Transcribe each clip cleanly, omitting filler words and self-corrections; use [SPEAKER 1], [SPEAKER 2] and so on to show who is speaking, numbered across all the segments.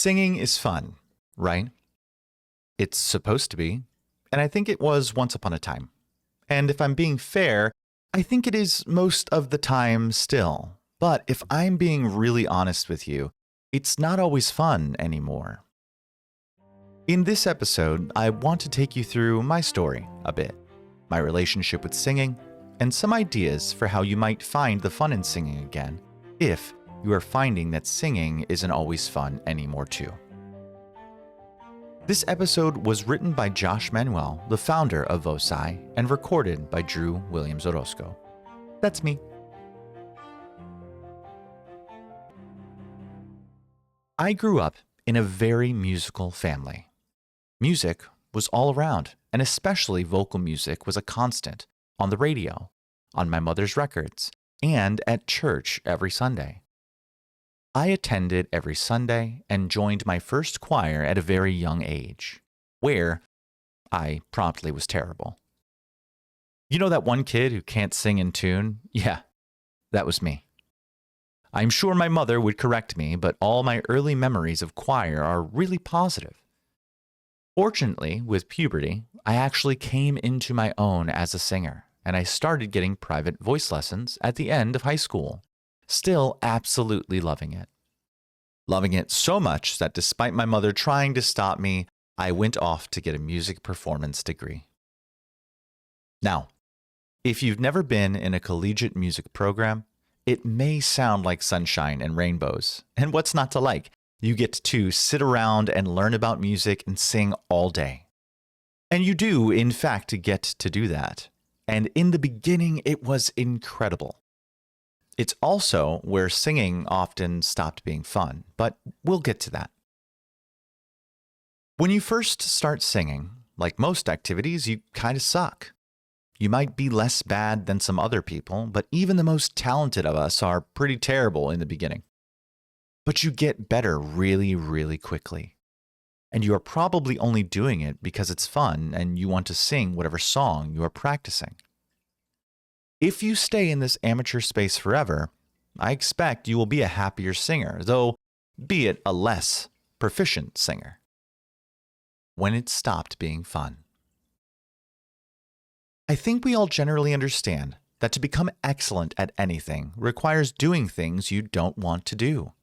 [SPEAKER 1] Singing is fun, right? It's supposed to be, and I think it was once upon a time. And if I'm being fair, I think it is most of the time still. But if I'm being really honest with you, it's not always fun anymore. In this episode, I want to take you through my story a bit, my relationship with singing, and some ideas for how you might find the fun in singing again, if you are finding that singing isn't always fun anymore too. This episode was written by Josh Manuel, the founder of Vosai, and recorded by Drew Williams Orozco. That's me. I grew up in a very musical family. Music was all around, and especially vocal music was a constant on the radio, on my mother's records, and at church every Sunday. I attended every Sunday and joined my first choir at a very young age, where I promptly was terrible. You know that one kid who can't sing in tune? Yeah, that was me. I'm sure my mother would correct me, but all my early memories of choir are really positive. Fortunately, with puberty, I actually came into my own as a singer, and I started getting private voice lessons at the end of high school. Still absolutely loving it. Loving it so much that despite my mother trying to stop me, I went off to get a music performance degree. Now, if you've never been in a collegiate music program, it may sound like sunshine and rainbows. And what's not to like? You get to sit around and learn about music and sing all day. And you do, in fact, get to do that. And in the beginning, it was incredible. It's also where singing often stopped being fun, but we'll get to that. When you first start singing, like most activities, you kind of suck. You might be less bad than some other people, but even the most talented of us are pretty terrible in the beginning. But you get better really, really quickly. And you are probably only doing it because it's fun and you want to sing whatever song you are practicing. If you stay in this amateur space forever, I expect you will be a happier singer, though be it a less proficient singer, when it stopped being fun. I think we all generally understand that to become excellent at anything requires doing things you don't want to do.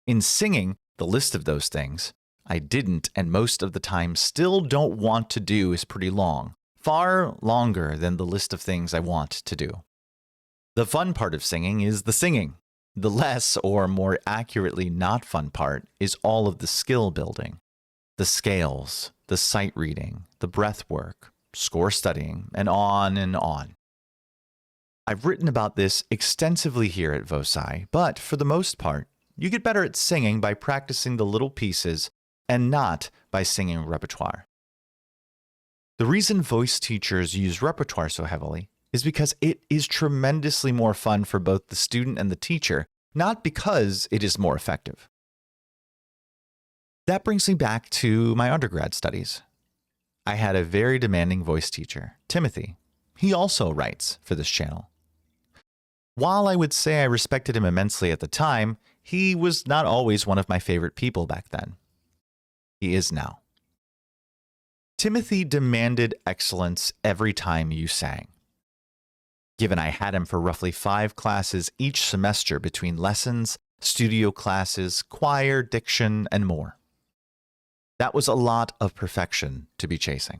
[SPEAKER 1] In singing, the list of those things I didn't and most of the time still don't want to do is pretty long. Far longer than the list of things I want to do. The fun part of singing is the singing. The less, or more accurately not fun part, is all of the skill building. The scales, the sight reading, the breath work, score studying, and on and on. I've written about this extensively here at Vosai, but for the most part, you get better at singing by practicing the little pieces and not by singing repertoire. The reason voice teachers use repertoire so heavily is because it is tremendously more fun for both the student and the teacher, not because it is more effective. That brings me back to my undergrad studies. I had a very demanding voice teacher, Timothy. He also writes for this channel. While I would say I respected him immensely at the time, he was not always one of my favorite people back then. He is now. Timothy demanded excellence every time you sang. Given I had him for roughly 5 classes each semester between lessons, studio classes, choir, diction, and more. That was a lot of perfection to be chasing.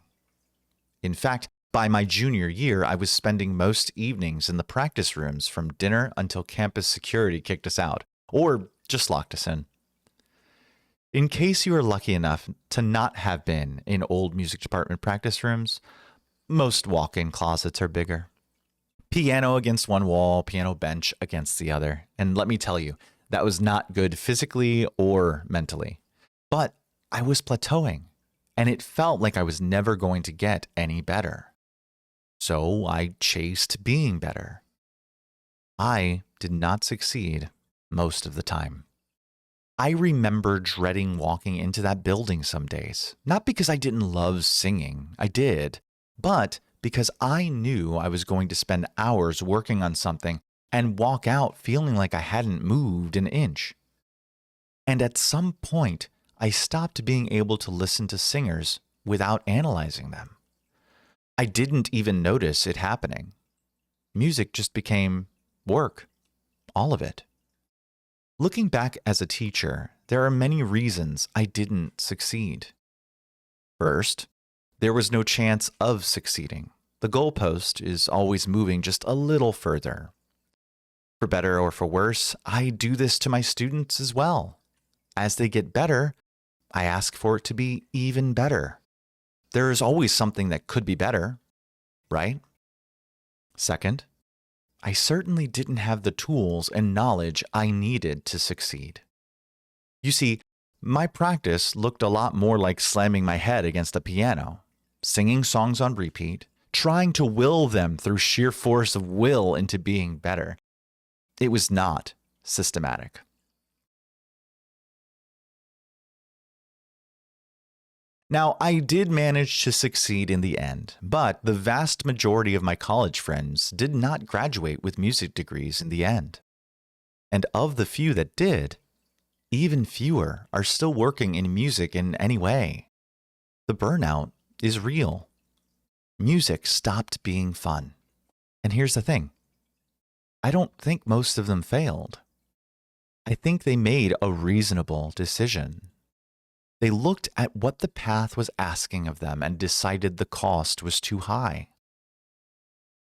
[SPEAKER 1] In fact, by my junior year, I was spending most evenings in the practice rooms from dinner until campus security kicked us out, or just locked us in. In case you are lucky enough to not have been in old music department practice rooms, most walk-in closets are bigger. Piano against one wall, piano bench against the other. And let me tell you, that was not good physically or mentally. But I was plateauing, and it felt like I was never going to get any better. So I chased being better. I did not succeed most of the time. I remember dreading walking into that building some days, not because I didn't love singing, I did, but because I knew I was going to spend hours working on something and walk out feeling like I hadn't moved an inch. And at some point, I stopped being able to listen to singers without analyzing them. I didn't even notice it happening. Music just became work, all of it. Looking back as a teacher, there are many reasons I didn't succeed. First, there was no chance of succeeding. The goalpost is always moving just a little further. For better or for worse, I do this to my students as well. As they get better, I ask for it to be even better. There is always something that could be better, right? Second, I certainly didn't have the tools and knowledge I needed to succeed. You see, my practice looked a lot more like slamming my head against a piano, singing songs on repeat, trying to will them through sheer force of will into being better. It was not systematic. Now, I did manage to succeed in the end, but the vast majority of my college friends did not graduate with music degrees in the end. And of the few that did, even fewer are still working in music in any way. The burnout is real. Music stopped being fun. And here's the thing. I don't think most of them failed. I think they made a reasonable decision. They looked at what the path was asking of them and decided the cost was too high.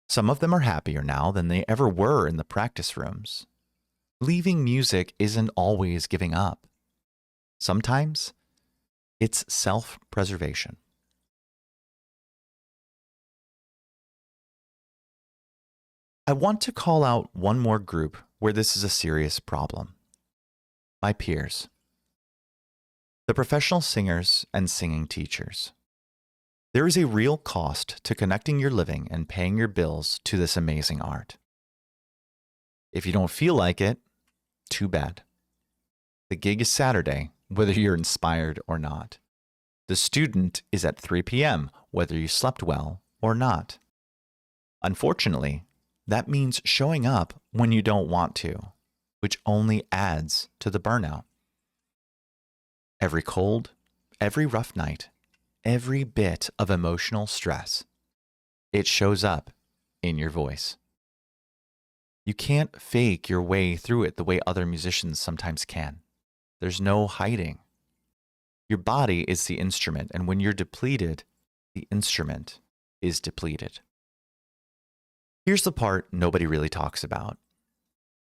[SPEAKER 1] Some of them are happier now than they ever were in the practice rooms. Leaving music isn't always giving up. Sometimes it's self-preservation. I want to call out one more group where this is a serious problem. My peers. The professional singers and singing teachers. There is a real cost to connecting your living and paying your bills to this amazing art. If you don't feel like it, too bad. The gig is Saturday, whether you're inspired or not. The student is at 3 p.m., whether you slept well or not. Unfortunately, that means showing up when you don't want to, which only adds to the burnout. Every cold, every rough night, every bit of emotional stress, it shows up in your voice. You can't fake your way through it the way other musicians sometimes can. There's no hiding. Your body is the instrument, and when you're depleted, the instrument is depleted. Here's the part nobody really talks about.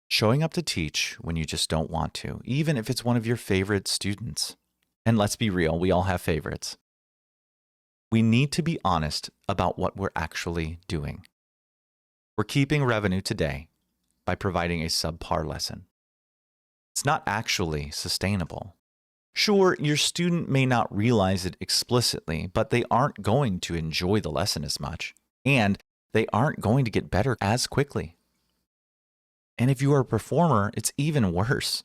[SPEAKER 1] Showing up to teach when you just don't want to, even if it's one of your favorite students. And let's be real, we all have favorites. We need to be honest about what we're actually doing. We're keeping revenue today by providing a subpar lesson. It's not actually sustainable. Sure, your student may not realize it explicitly, but they aren't going to enjoy the lesson as much, and they aren't going to get better as quickly. And if you are a performer, it's even worse.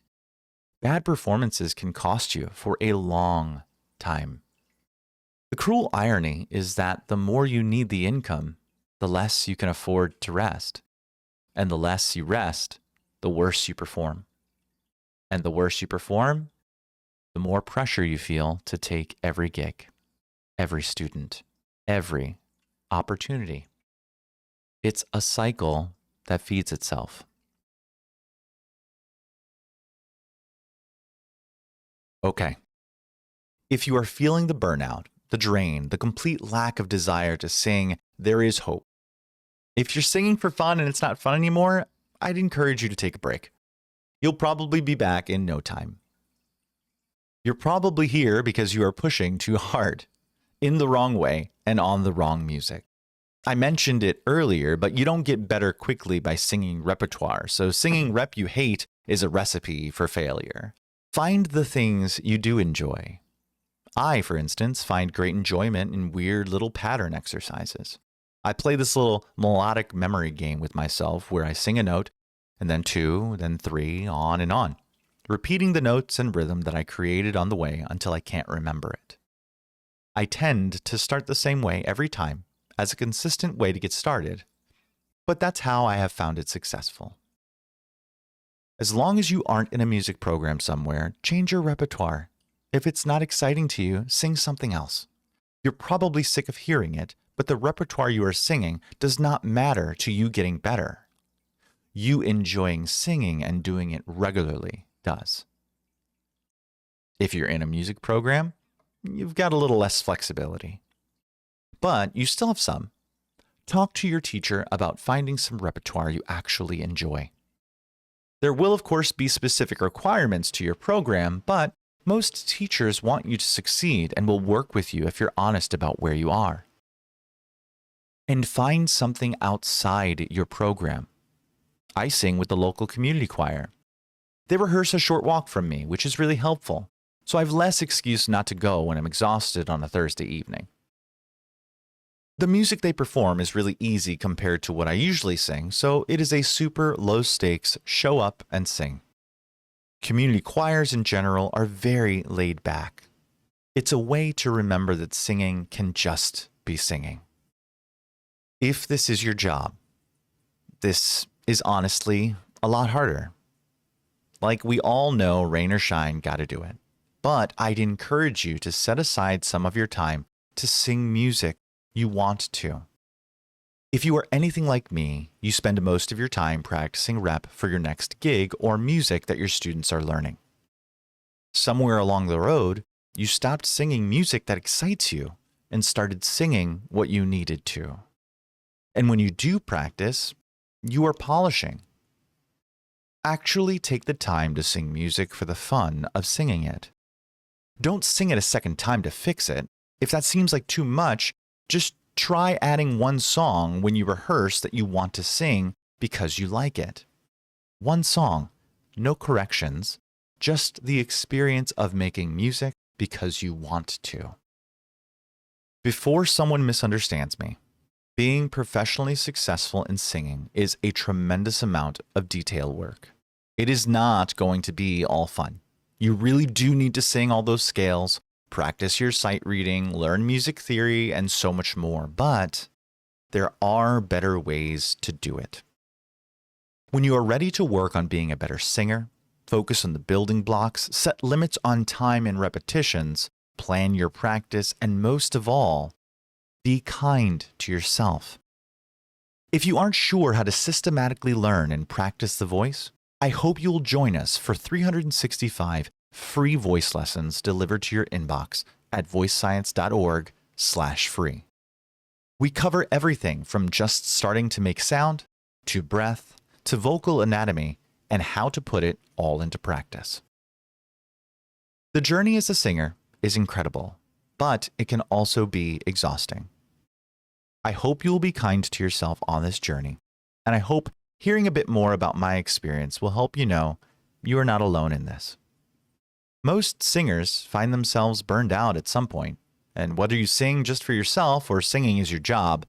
[SPEAKER 1] Bad performances can cost you for a long time. The cruel irony is that the more you need the income, the less you can afford to rest. And the less you rest, the worse you perform. And the worse you perform, the more pressure you feel to take every gig, every student, every opportunity. It's a cycle that feeds itself. Okay. If you are feeling the burnout, the drain, the complete lack of desire to sing, there is hope. If you're singing for fun and it's not fun anymore, I'd encourage you to take a break. You'll probably be back in no time. You're probably here because you are pushing too hard, in the wrong way, and on the wrong music. I mentioned it earlier, but you don't get better quickly by singing repertoire, so singing rep you hate is a recipe for failure. Find the things you do enjoy. I, for instance, find great enjoyment in weird little pattern exercises. I play this little melodic memory game with myself where I sing a note, and then two, then three, on and on, repeating the notes and rhythm that I created on the way until I can't remember it. I tend to start the same way every time as a consistent way to get started, but that's how I have found it successful. As long as you aren't in a music program somewhere, change your repertoire. If it's not exciting to you, sing something else. You're probably sick of hearing it, but the repertoire you are singing does not matter to you getting better. You enjoying singing and doing it regularly does. If you're in a music program, you've got a little less flexibility. But you still have some. Talk to your teacher about finding some repertoire you actually enjoy. There will, of course, be specific requirements to your program, but most teachers want you to succeed and will work with you if you're honest about where you are. And find something outside your program. I sing with the local community choir. They rehearse a short walk from me, which is really helpful, so I have less excuse not to go when I'm exhausted on a Thursday evening. The music they perform is really easy compared to what I usually sing, so it is a super low stakes show up and sing. Community choirs in general are very laid back. It's a way to remember that singing can just be singing. If this is your job, this is honestly a lot harder. Like we all know, rain or shine, gotta do it. But I'd encourage you to set aside some of your time to sing music you want to. If you are anything like me, you spend most of your time practicing rep for your next gig or music that your students are learning. Somewhere along the road, you stopped singing music that excites you and started singing what you needed to. And when you do practice, you are polishing. Actually take the time to sing music for the fun of singing it. Don't sing it a second time to fix it. If that seems like too much, just try adding one song when you rehearse that you want to sing because you like it. One song, no corrections, just the experience of making music because you want to. Before someone misunderstands me, being professionally successful in singing is a tremendous amount of detail work. It is not going to be all fun. You really do need to sing all those scales, practice your sight reading, learn music theory, and so much more, but there are better ways to do it. When you are ready to work on being a better singer, focus on the building blocks, set limits on time and repetitions, plan your practice, and most of all, be kind to yourself. If you aren't sure how to systematically learn and practice the voice, I hope you will join us for 365 free voice lessons delivered to your inbox at voicescience.org/free. We cover everything from just starting to make sound, to breath, to vocal anatomy, and how to put it all into practice. The journey as a singer is incredible, but it can also be exhausting. I hope you will be kind to yourself on this journey, and I hope hearing a bit more about my experience will help you know you are not alone in this. Most singers find themselves burned out at some point, and whether you sing just for yourself or singing is your job,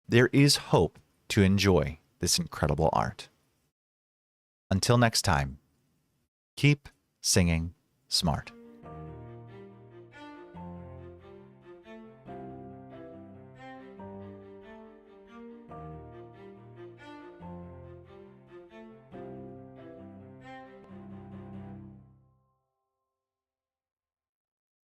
[SPEAKER 1] there is hope to enjoy this incredible art. Until next time, keep singing smart.